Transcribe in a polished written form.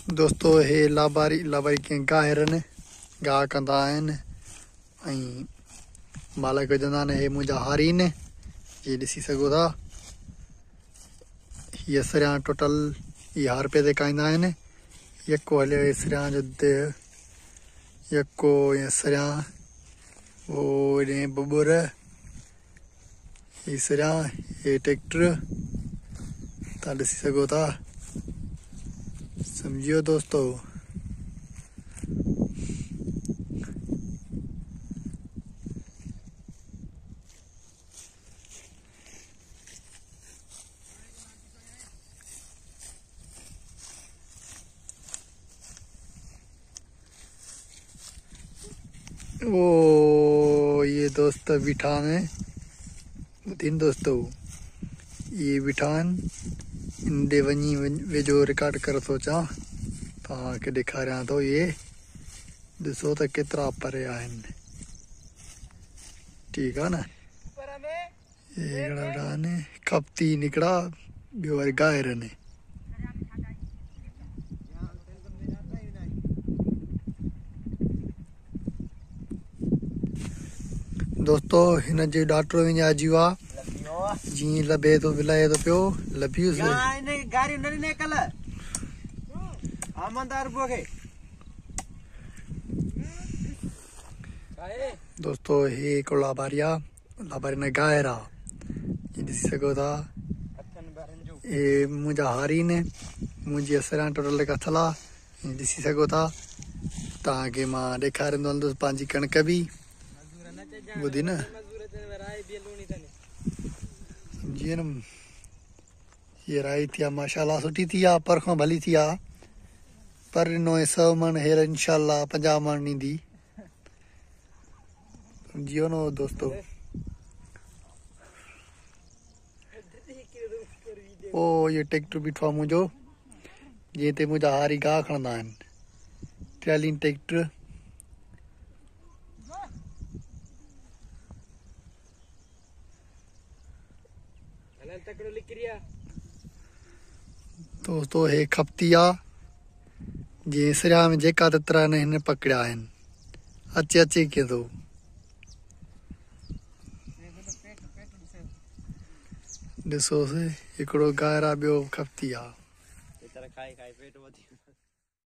दोस्तों हे लाबारी कीअं गाह आहिनि गाह कंदा आहिनि ऐं मालक विझंदा आहिनि। हे मुंहिंजा हारी आहिनि, ये ॾिसी सघो था। हीअ सरियां टोटल हीअ 1,000 रुपए ते काईंदा आहिनि। यको हलियो सरियां जो यको या सरियां वो हेॾे बुबुर हीअ सरियां हे ट्रैक्टर तव्हां ॾिसी सघो था। समझियो दोस्तों। ओ ये दोस्त बिठान है तीन दोस्तों, ये बिठान इंडे वञी वेझो रिकॉर्ड कर सोचा तव्हांखे ॾेखारियां थो। ये ॾिसो त केतिरा परे आहिनि, ठीकु आहे न। ये हिकिड़ा बिठान खपती निकिड़ा, ॿियो वरी गाहिर आहिनि। दोस्तों हिन जो ॾाटो विञाए जियो आहे, जीअं लभे थो विलाए थो पियो लभियुसि। दोस्तों हे हिकिड़ो लाबारी आहे, लाबारी न गाहिर आहे, जीअं ॾिसी सघो था। हे मुंहिंजा हारी आहिनि, मुंहिंजी असरियां टोटल कथल आहे, हीअं ॾिसी सघो था। तव्हांखे मां ॾेखारींदो हलंदुसि पंहिंजी कणिक बि, ॿुधी न सम्झी न। हीअ राई थी आहे माशाल्लाह सुठी थी आहे, पर खां भली थी आहे, पर ॾिनो 100 मण हेर इंशाल्लाह 50 मण ॾींदी, सम्झियो न दोस्तों। ओ ये ट्रैक्टर बीठो आहे मुंहिंजो, जीअं ते मुंहिंजा हारी गाह खणंदा आहिनि। ट्रैलिंग ट्रैक्टर दोस्तों हे खपती आहे, जीअं सरियां में जेका ततरा हिन पकड़िया आहिनि। अचे कीअं थो, ॾिसोसि हिकिड़ो गाहिर आहे, ॿियो खपती आहे।